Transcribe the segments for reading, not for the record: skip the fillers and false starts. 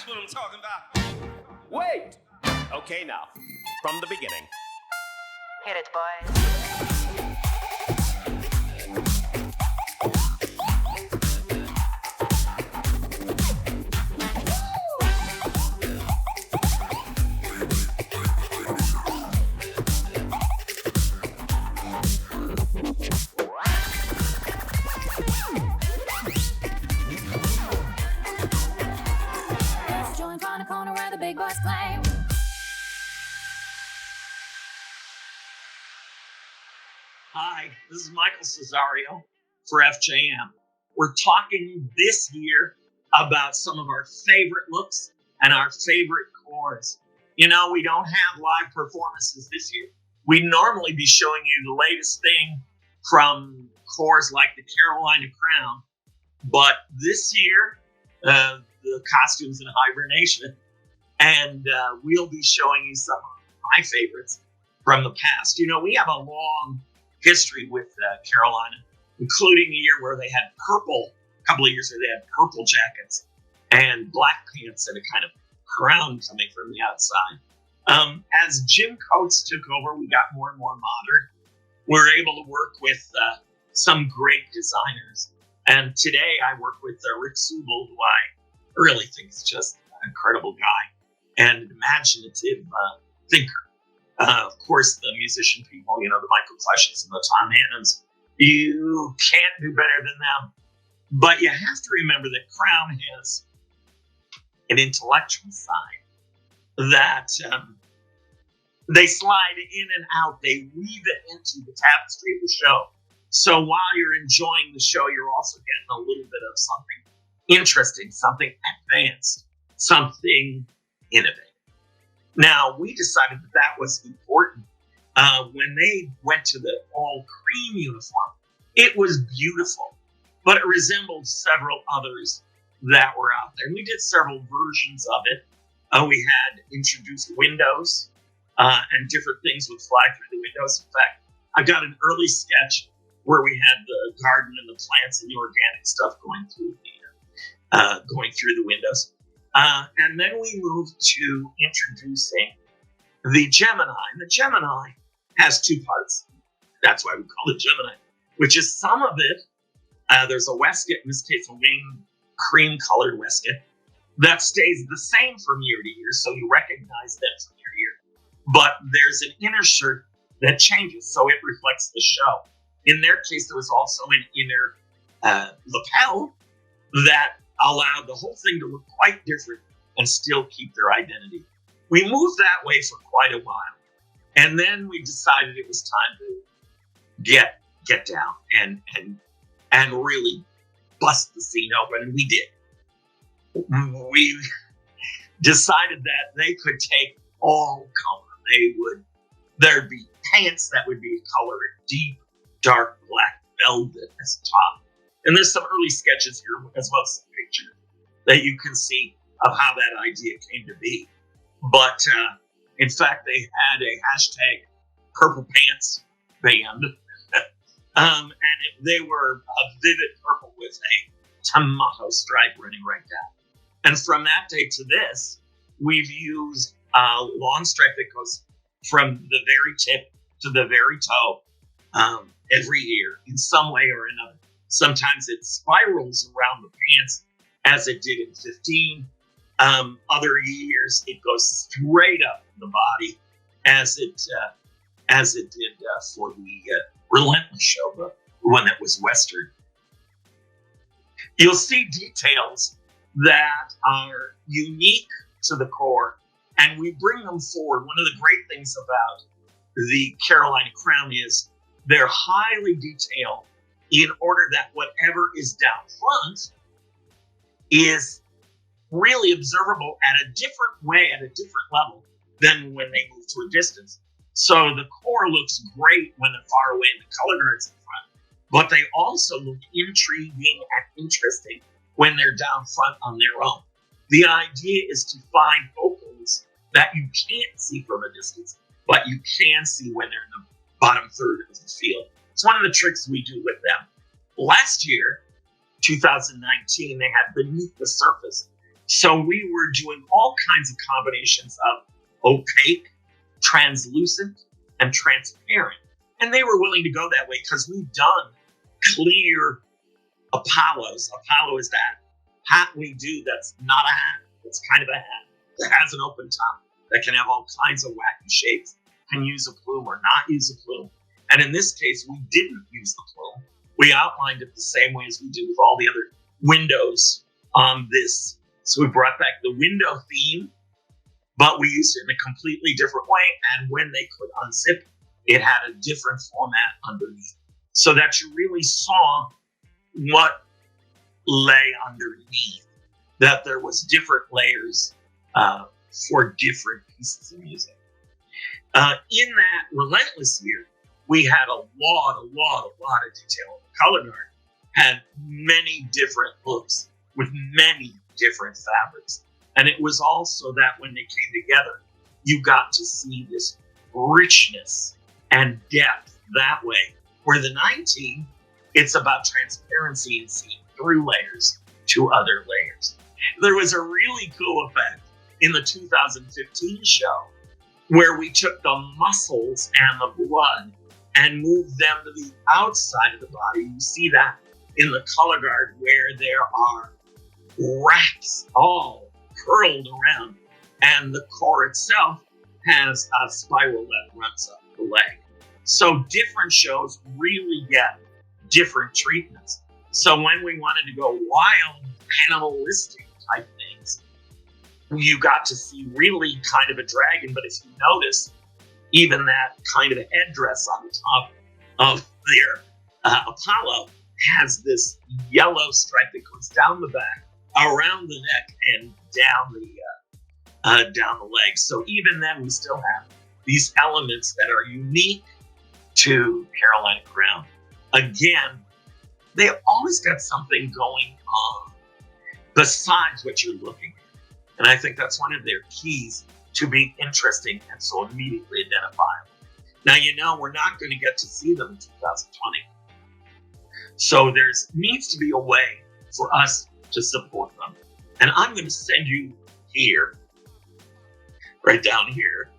what I'm talking about. Wait! Okay, now, from the beginning. Hit it, boys. Join from the corner where the big boys claim. Hi, this is Michael Cesario for FJM. We're talking this year about some of our favorite looks and our favorite cores. You know, we don't have live performances this year. We'd normally be showing you the latest thing from cores like the Carolina Crown, but this year, the costume's in hibernation, and we'll be showing you some of my favorites from the past. You know, we have a long history with Carolina, including a year where they had purple, a couple of years ago they had purple jackets and black pants and a kind of crown coming from the outside. As Jim Coates took over, we got more and more modern. We were able to work with some great designers. And today I work with Rick Subel, who I really think is just an incredible guy and an imaginative thinker. Of course, the musician people, you know, the Michael Fleshes and the Tom Hannons, you can't do better than them. But you have to remember that Crown has an intellectual side that they slide in and out. They weave it into the tapestry of the show. So while you're enjoying the show, you're also getting a little bit of something interesting, something advanced, something innovative. Now, we decided that that was important. When they went to the all-cream uniform, it was beautiful, but it resembled several others that were out there. And we did several versions of it. We had introduced windows and different things would fly through the windows. In fact, I got an early sketch where we had the garden and the plants and the organic stuff going through the windows. And then we moved to introducing the Gemini. And the Gemini has two parts. That's why we call it Gemini, which is some of it. There's a waistcoat, in this case, a wing cream-colored waistcoat, that stays the same from year to year, so you recognize them from year to year. But there's an inner shirt that changes, so it reflects the show. In their case, there was also an inner lapel that allowed the whole thing to look quite different and still keep their identity. We moved that way for quite a while. And then we decided it was time to get down and really bust the scene open. And we did. We decided that they could take all color. There'd be pants that would be colored deep, dark black velvet as top. And there's some early sketches here, as well as some pictures that you can see of how that idea came to be. But in fact, they had a hashtag purple pants band. And they were a vivid purple with a tomato stripe running right down. And from that day to this, we've used a long stripe that goes from the very tip to the very toe every year in some way or another. Sometimes it spirals around the pants as it did in 15. Other years it goes straight up the body as it did for the Relentless show, the one that was Western. You'll see details that are unique to the core, and we bring them forward. One of the great things about the Carolina Crown is they're highly detailed in order that whatever is down front is really observable at a different way, at a different level than when they move to a distance. So the core looks great when they're far away and the color guard's in front, but they also look intriguing and interesting when they're down front on their own. The idea is to find focals that you can't see from a distance, but you can see when they're in the bottom third of the field. It's one of the tricks we do with them. Last year, 2019, they had Beneath the Surface. So we were doing all kinds of combinations of opaque, translucent, and transparent. And they were willing to go that way because we've done clear Apollos. Apollo is that hat we do that's not a hat. It's kind of a hat that has an open top, that can have all kinds of wacky shapes, can use a plume or not use a plume. And in this case, we didn't use the plume. We outlined it the same way as we did with all the other windows on this. So we brought back the window theme, but we used it in a completely different way. And when they could unzip, it had a different format underneath, so that you really saw what lay underneath, that there was different layers for different pieces of music. In that relentless year, we had a lot of detail. The color guard had many different looks with many different fabrics. And it was also that when they came together, you got to see this richness and depth that way. Where the 19, it's about transparency and seeing through layers to other layers. There was a really cool effect in the 2015 show where we took the muscles and the blood and moved them to the outside of the body. You see that in the color guard where there are wraps all curled around, and the core itself has a spiral that runs up the leg. So different shows really get different treatments. So when we wanted to go wild, animalistic type things, you got to see really kind of a dragon. But if you notice, even that kind of headdress on the top of their Apollo has this yellow stripe that goes down the back, around the neck, and down the legs. So even then, we still have these elements that are unique to Carolina Crown. Again, they always got something going on besides what you're looking at. And I think that's one of their keys to being interesting and so immediately identifiable. Now, you know, we're not going to get to see them in 2020. So there needs to be a way for us to support them. And I'm going to send you here, right down here,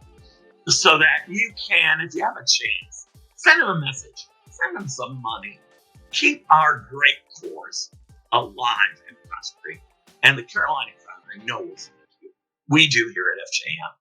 so that you can, if you have a chance, send them a message, send them some money. Keep our great cores alive and prospering. And the Carolina Crown, I know, will support you. We do here at FJM.